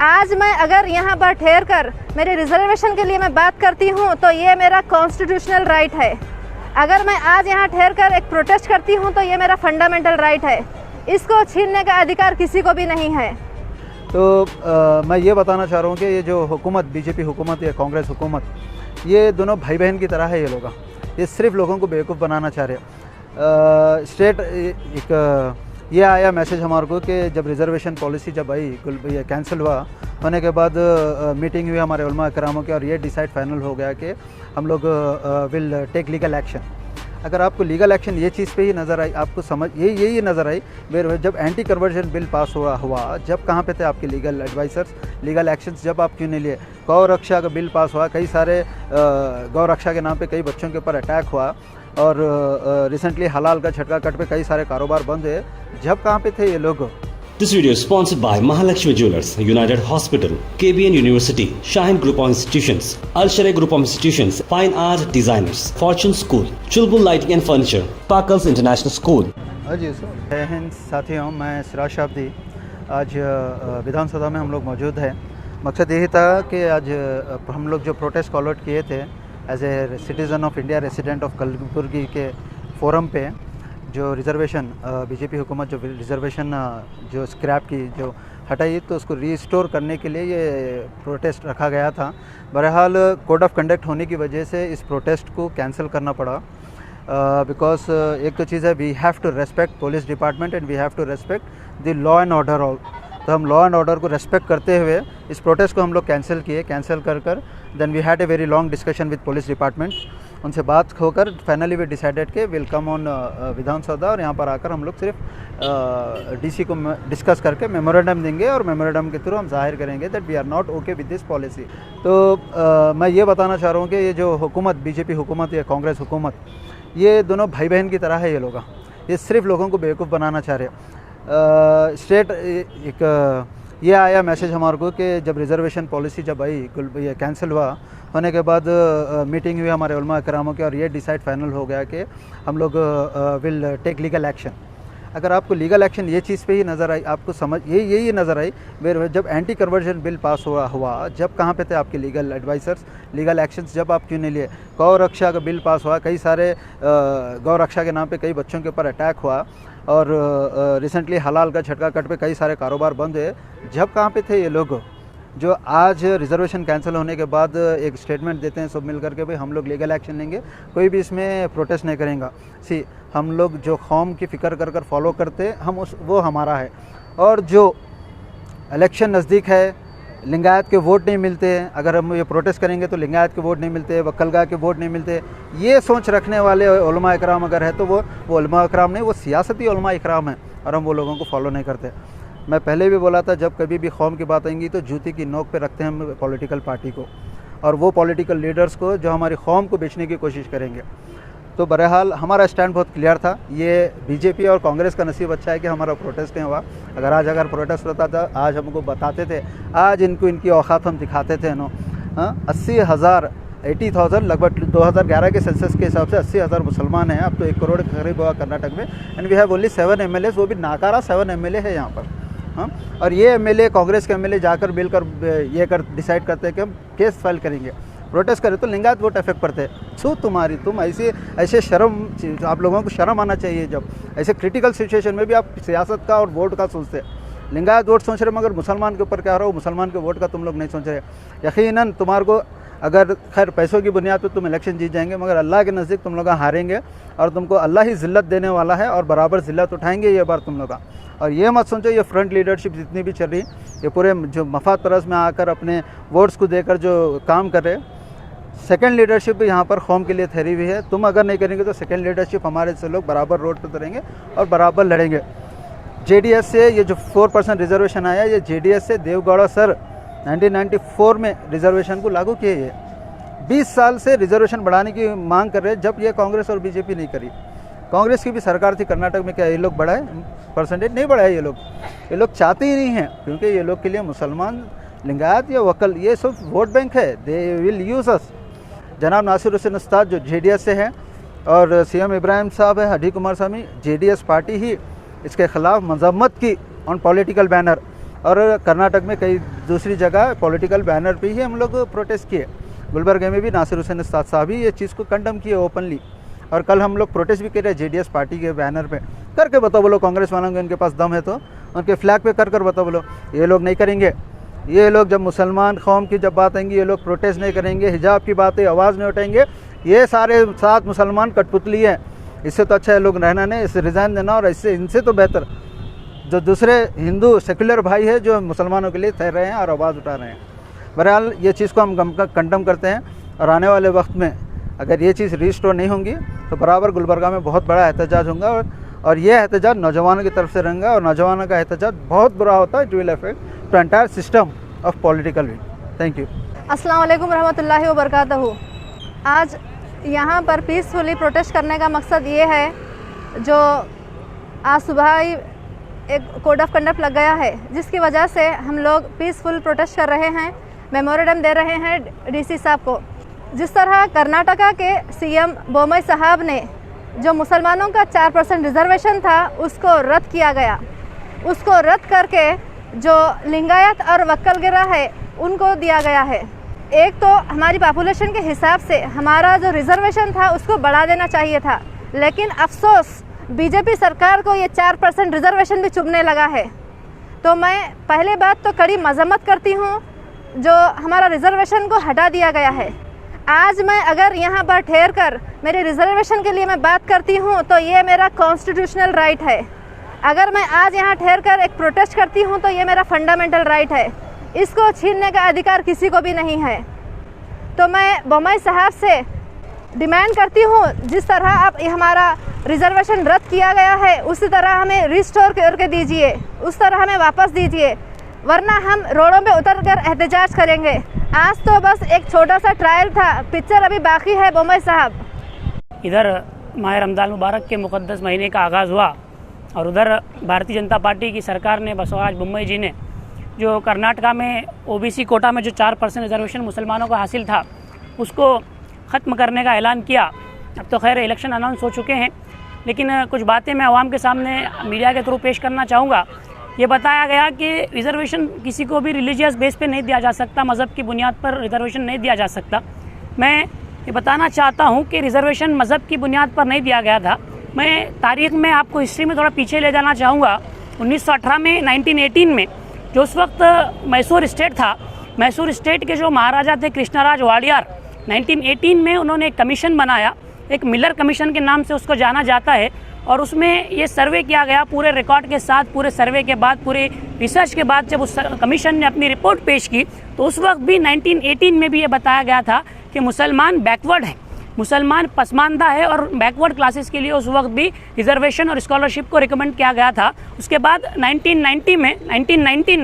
आज मैं अगर यहाँ पर ठहर कर मेरे रिजर्वेशन के लिए मैं बात करती हूँ तो ये मेरा कॉन्स्टिट्यूशनल राइट है। अगर मैं आज यहाँ ठहर कर एक प्रोटेस्ट करती हूँ तो ये मेरा फंडामेंटल राइट है। इसको छीनने का अधिकार किसी को भी नहीं है। तो मैं ये बताना चाह रहा हूँ कि ये जो हुकूमत, बीजेपी हुकूमत या कांग्रेस हुकूमत, ये दोनों भाई बहन की तरह है। ये लोग ये सिर्फ लोगों को बेवकूफ़ बनाना चाह रहे हैं। स्टेट एक ये आया मैसेज हमारे को कि जब रिज़र्वेशन पॉलिसी जब आई, ये कैंसिल हुआ होने के बाद मीटिंग हुई हमारे उलमा करामों के और ये डिसाइड फाइनल हो गया कि हम लोग विल टेक लीगल एक्शन। अगर आपको लीगल एक्शन ये चीज़ पे ही नज़र आई, आपको समझ यही नज़र आई जब एंटी कन्वर्जन बिल पास हुआ जब कहाँ पे थे आपके लीगल एडवाइज़र्स, लीगल एक्शंस जब आप क्यों नहीं लिए? गौ रक्षा का बिल पास हुआ, कई सारे गौ रक्षा के नाम पे कई बच्चों के ऊपर अटैक हुआ और रिसेंटली हलाल का झटका कट पे कई सारे कारोबार बंद हुए। जब कहाँ पे थे ये लोग? This video is sponsored by Mahalakshmi Jewelers, United Hospital, KBN University, Shaheen Group of Institutions, Al Sharia Group of Institutions, Fine Art Designers, Fortune School, Chulbul Lighting and Furniture, Sparkles International School. Ji sir, जय हिंद साथियों, मैं सिराज शाब्दी। आज विधानसभा में हम लोग मौजूद हैं। मकसद यही था कि आज हम लोग जो प्रोटेस्ट कॉल आउट किए थे as a citizen of India, resident of Kalaburagi के फोरम पे, जो रिज़र्वेशन बीजेपी हुकूमत जो रिज़र्वेशन जो स्क्रैप की जो हटाई तो उसको रीस्टोर करने के लिए ये प्रोटेस्ट रखा गया था। बहरहाल कोड ऑफ कंडक्ट होने की वजह से इस प्रोटेस्ट को कैंसिल करना पड़ा। बिकॉज एक तो चीज़ है, we have to respect police department and we have to respect the law and order all. तो हम लॉ एंड ऑर्डर को रेस्पेक्ट करते हुए इस प्रोटेस्ट को हम लोग कैंसिल किए। कैंसिल कर then we had a very long discussion with police department. उनसे बात होकर फाइनली वी डिसाइडेड के विल कम ऑन विधानसभा और यहाँ पर आकर हम लोग सिर्फ डीसी को डिस्कस करके मेमोरेंडम देंगे और मेमोरेंडम के थ्रू हम जाहिर करेंगे that we are not okay with this policy. तो मैं ये बताना चाह रहा हूँ कि ये जो हुकूमत, बीजेपी हुकूमत या कांग्रेस हुकूमत, ये दोनों भाई बहन की तरह है। ये लोग ये सिर्फ लोगों को बेवकूफ़ बनाना चाह रहे हैं। स्टेट एक ये आया मैसेज हमारे को कि जब रिज़र्वेशन पॉलिसी जब आई, ये कैंसिल हुआ होने के बाद मीटिंग हुई हमारे उलमा करामों के और ये डिसाइड फाइनल हो गया कि हम लोग विल टेक लीगल एक्शन। अगर आपको लीगल एक्शन ये चीज़ पे ही नज़र आई, आपको समझ यही नज़र आई जब एंटी कन्वर्जन बिल पास हुआ जब कहाँ पे थे आपके लीगल एडवाइज़र्स, लीगल एक्शंस जब आप क्यों नहीं लिए? गौ रक्षा का बिल पास हुआ, कई सारे गौ रक्षा के नाम पे कई बच्चों के ऊपर अटैक हुआ और रिसेंटली हलाल का झटका कट पे कई सारे कारोबार बंद हुए। जब कहाँ पे थे ये लोग जो आज रिज़र्वेशन कैंसिल होने के बाद एक स्टेटमेंट देते हैं सब मिल करके भाई हम लोग लीगल एक्शन लेंगे, कोई भी इसमें प्रोटेस्ट नहीं करेंगे। सी, हम लोग जो कौम की फ़िक्र कर फॉलो करते हम वो हमारा है। और जो इलेक्शन नज़दीक है, लिंगायत के वोट नहीं मिलते हैं, अगर हम ये प्रोटेस्ट करेंगे तो लिंगायत के वोट नहीं मिलते, वक्कलगा के वोट नहीं मिलते, ये सोच रखने वाले उलमा इकराम अगर है तो वो उलमा इकराम नहीं, वो सियासती उलमा इकराम है और हम वो लोगों को फॉलो नहीं करते। मैं पहले भी बोला था, जब कभी भी कौम की बात आएंगी तो जूती की नोक पे रखते हैं हम पॉलिटिकल पार्टी को और वो पॉलिटिकल लीडर्स को जो हमारी कौम को बेचने की कोशिश करेंगे। तो बहरहाल हमारा स्टैंड बहुत क्लियर था। ये बीजेपी और कांग्रेस का नसीब अच्छा है कि हमारा प्रोटेस्ट नहीं हुआ। अगर प्रोटेस्ट होता था आज हमको बताते थे, आज इनकी औकात हम दिखाते थे। 80,000 लगभग 2011 के सेंसस के हिसाब से 80,000 मुसलमान हैं। अब तो 1 करोड़ के करीब हुआ कर्नाटक में and we have only 7 MLAs, वो भी नाकारा 7 MLA है यहाँ पर। और ये MLA, कांग्रेस के MLA जाकर मिलकर ये डिसाइड करते हैं कि हम केस फाइल करेंगे, प्रोटेस्ट करें तो लिंगायत वोट अफेक्ट पड़ते हैं। तुम ऐसे शर्म, आप लोगों को शर्म आना चाहिए। जब ऐसे क्रिटिकल सिचुएशन में भी आप सियासत का और वोट का सोचते हैं, लिंगायत वोट सोच रहे मगर मुसलमान के ऊपर क्या हो रहा हो, मुसलमान के वोट का तुम लोग नहीं सोच रहे। यकीनन तुम्हारे को अगर खैर पैसों की बुनियाद पर तुम इलेक्शन जीत जाएंगे मगर अल्लाह के नज़दीक तुम लोग हारेंगे और तुमको अल्लाह ही ज़िल्लत देने वाला है और बराबर ज़िल्लत उठाएंगे ये बार तुम लोग। और ये मत सोचो ये फ्रंट लीडरशिप जितनी भी चल रही, ये पूरे जो मफाद परस में आकर अपने वोट्स को देकर जो काम कर रहे, सेकंड लीडरशिप यहाँ पर कौम के लिए ठहरी हुई है। तुम अगर नहीं करेंगे तो सेकंड लीडरशिप हमारे से लोग बराबर रोड पर उतरेंगे और बराबर लड़ेंगे। JDS से ये जो 4% रिजर्वेशन आया, ये JDS से देवगौड़ा सर 1994 में रिजर्वेशन को लागू किए। ये 20 साल से रिजर्वेशन बढ़ाने की मांग कर रहे हैं, जब ये कांग्रेस और बीजेपी नहीं करी। कांग्रेस की भी सरकार थी कर्नाटक में, क्या ये लोग बढ़ाए? परसेंटेज नहीं बढ़ाए। ये लोग चाहते ही नहीं हैं क्योंकि ये लोग के लिए मुसलमान, लिंगायत या वकल ये सब वोट बैंक है। दे विल यूज अस। जनाब नासिर हुसैन उस्ताद जो JDS से हैं और CM इब्राहिम साहब है, हडी कुमार स्वामी, JDS पार्टी ही इसके ख़िलाफ़ मजम्मत की ऑन पॉलिटिकल बैनर और कर्नाटक में कई दूसरी जगह पॉलिटिकल बैनर पे ही हम लोग प्रोटेस्ट किए। गुलबर्गा में भी नासिर हुसैन उस्ताद साहब ही ये चीज़ को कंडम किए ओपनली। और कल हम लोग प्रोटेस्ट भी कर रहे हैं JDS पार्टी के बैनर पे। करके बताओ बोलो, कांग्रेस वालों के उनके पास दम है तो उनके फ्लैग पे कर बताओ बोलो। ये लोग नहीं करेंगे। ये लोग जब मुसलमान कौम की जब बात आएंगी ये लोग प्रोटेस्ट नहीं करेंगे, हिजाब की बातें आवाज़ नहीं उठाएंगे। ये सारे 7 मुसलमान कठपुतली हैं। इससे तो अच्छा है लोग रहना नहीं, इससे रिज़ाइन देना। और इससे इनसे तो बेहतर जो दूसरे हिंदू सेकुलर भाई है जो मुसलमानों के लिए ठहर रहे हैं और आवाज़ उठा रहे हैं। बहरहाल ये चीज़ को हम कंडम करते हैं। और आने वाले वक्त में अगर ये चीज़ रिस्टोर नहीं होंगी तो बराबर गुलबर्गा में बहुत बड़ा एहतजाज होगा। और ये एहतजाज नौजवानों की तरफ से रहेगा। और नौजवानों का एहतजाज बहुत बुरा होता है। It will affect to entire system of political will. Thank you. अस्सलाम वालेकुम रहमतुल्लाहि व बरकातहू। आज यहाँ पर पीसफुली प्रोटेस्ट करने का मकसद ये है, जो आज सुबह ही एक कोड ऑफ कंडक्ट लग गया है जिसकी वजह से हम लोग पीसफुल प्रोटेस्ट कर रहे हैं, मेमोरेंडम दे रहे हैं DC साहब को। जिस तरह कर्नाटका के CM बोम्मई साहब ने जो मुसलमानों का 4% रिजर्वेशन था उसको रद्द किया गया, उसको रद्द करके जो लिंगायत और वक्कलगिरा है उनको दिया गया है। एक तो हमारी पॉपुलेशन के हिसाब से हमारा जो रिजर्वेशन था उसको बढ़ा देना चाहिए था, लेकिन अफसोस BJP सरकार को ये 4% रिजर्वेशन भी चुभने लगा है। तो मैं पहले बात तो कड़ी मजम्मत करती हूँ जो हमारा रिजर्वेशन को हटा दिया गया है। आज मैं अगर यहाँ पर ठहर कर मेरे रिजर्वेशन के लिए मैं बात करती हूँ तो ये मेरा कॉन्स्टिट्यूशनल राइट है। अगर मैं आज यहाँ ठहर कर एक प्रोटेस्ट करती हूँ तो ये मेरा फंडामेंटल राइट है। इसको छीनने का अधिकार किसी को भी नहीं है। तो मैं बोम्मई साहब से डिमांड करती हूँ, जिस तरह आप हमारा रिजर्वेशन रद्द किया गया है उसी तरह हमें रिस्टोर करके दीजिए, उस तरह हमें वापस दीजिए, वरना हम रोडों पे उतर कर एहतजाज करेंगे। आज तो बस एक छोटा सा ट्रायल था, पिक्चर अभी बाकी है। बोम्मई साहब, इधर माह रमज़ान मुबारक के मुक़द्दस महीने का आगाज़ हुआ और उधर भारतीय जनता पार्टी की सरकार ने बसवराज बोम्मई जी ने जो कर्नाटका में OBC कोटा में जो 4% रिजर्वेशन मुसलमानों को हासिल था उसको ख़त्म करने का ऐलान किया। अब तो खैर इलेक्शन अनाउंस हो चुके हैं, लेकिन कुछ बातें मैं आवाम के सामने मीडिया के थ्रू पेश करना चाहूँगा। ये बताया गया कि रिजर्वेशन किसी को भी रिलीजियस बेस पे नहीं दिया जा सकता, मज़हब की बुनियाद पर रिजर्वेशन नहीं दिया जा सकता। मैं ये बताना चाहता हूँ कि रिजर्वेशन मज़हब की बुनियाद पर नहीं दिया गया था। मैं तारीख़ में आपको हिस्ट्री में थोड़ा पीछे ले जाना चाहूँगा। 1918 में 1918 में जो उस वक्त मैसूर स्टेट था, मैसूर स्टेट के जो महाराजा थे कृष्णराज वाडियार, 1918 में उन्होंने एक कमीशन बनाया, एक मिलर कमीशन के नाम से उसको जाना जाता है। और उसमें ये सर्वे किया गया पूरे रिकॉर्ड के साथ, पूरे सर्वे के बाद, पूरे रिसर्च के बाद जब उस कमीशन ने अपनी रिपोर्ट पेश की तो उस वक्त भी 1918 में भी ये बताया गया था कि मुसलमान बैकवर्ड है, मुसलमान पसमानदा है और बैकवर्ड क्लासेस के लिए उस वक्त भी रिजर्वेशन और स्कॉलरशिप को रिकमेंड किया गया था। उसके बाद 1919 में 1990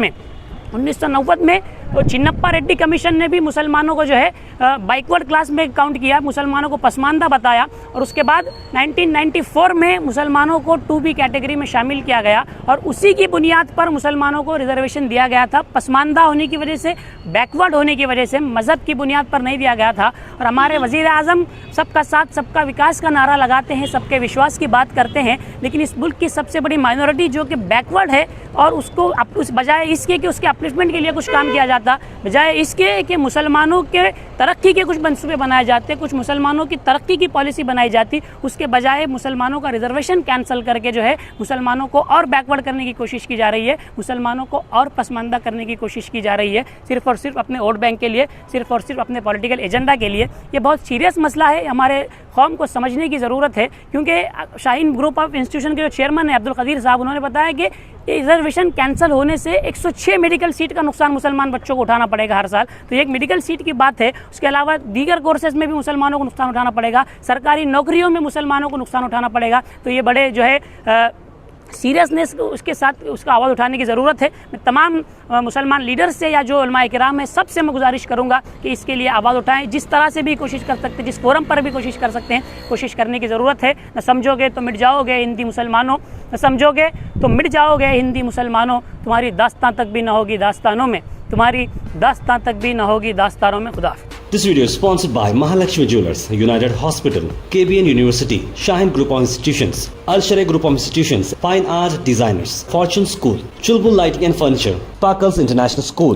में तो चिन्नप्पा रेड्डी कमीशन ने भी मुसलमानों को जो है बैकवर्ड क्लास में काउंट किया, मुसलमानों को पसमानदा बताया। और उसके बाद 1994 में मुसलमानों को 2B कैटेगरी में शामिल किया गया और उसी की बुनियाद पर मुसलमानों को रिजर्वेशन दिया गया था। पसमानदा होने की वजह से, बैकवर्ड होने की वजह से, मज़हब की बुनियाद पर नहीं दिया गया था। और हमारे वज़ीर आज़म सबका साथ सबका विकास का नारा लगाते हैं, सबके विश्वास की बात करते हैं, लेकिन इस मुल्क की सबसे बड़ी माइनॉरिटी जो कि बैकवर्ड है और उसको उस बजाय इसके कि उसके अपलिफ्टमेंट के लिए कुछ काम किया जाता, बजाय इसके कि मुसलमानों के तरक्की के कुछ मंसूबे बनाए जाते, कुछ मुसलमानों की तरक्की की पॉलिसी बनाई जाती, उसके बजाय मुसलमानों का रिजर्वेशन कैंसिल करके जो है मुसलमानों को और बैकवर्ड करने की कोशिश की जा रही है, मुसलमानों को और पसमानदा करने की कोशिश की जा रही है, सिर्फ और सिर्फ अपने वोट बैंक के लिए, सिर्फ और सिर्फ अपने पॉलिटिकल एजेंडा के लिए। ये बहुत सीरियस मसला है, हमारे कौम को समझने की ज़रूरत है। क्योंकि शाहीन ग्रुप ऑफ इंस्टीट्यूशन के जो चेयरमैन है अब्दुल कदीर साहब, उन्होंने बताया कि रिजर्वेशन कैंसिल होने से 106 मेडिकल सीट का नुकसान मुसलमान बच्चों को उठाना पड़ेगा हर साल। तो ये एक मेडिकल सीट की बात है। उसके अलावा दीगर कोर्सेज में भी मुसलमानों को नुकसान उठाना पड़ेगा, सरकारी नौकरियों में मुसलमानों को नुकसान उठाना पड़ेगा। तो ये बड़े जो है सीरियसनेस उसके साथ उसका आवाज़ उठाने की ज़रूरत है। मैं तमाम मुसलमान लीडर्स से या जो उलमाए किराम है सबसे मैं गुजारिश करूँगा कि इसके लिए आवाज़ उठाएं, जिस तरह से भी कोशिश कर सकते हैं, जिस फोरम पर भी कोशिश कर सकते हैं, कोशिश करने की ज़रूरत है। न समझोगे तो मिट जाओगे हिंदी मुसलमानों, न समझोगे तो मिट जाओगे हिंदी मुसलमानों, तुम्हारी दास्तां तक भी न होगी दास्तानों में, तुम्हारी दास्तां तक भी न होगी दास्तानों में। खुदा हाफ़िज़। This video is sponsored by Mahalakshmi Jewelers, United Hospital, KBN University, Shaheen Group of Institutions, Al Sharia Group of Institutions, Fine Art Designers, Fortune School, Chulbul Lighting and Furniture, Sparkles International School.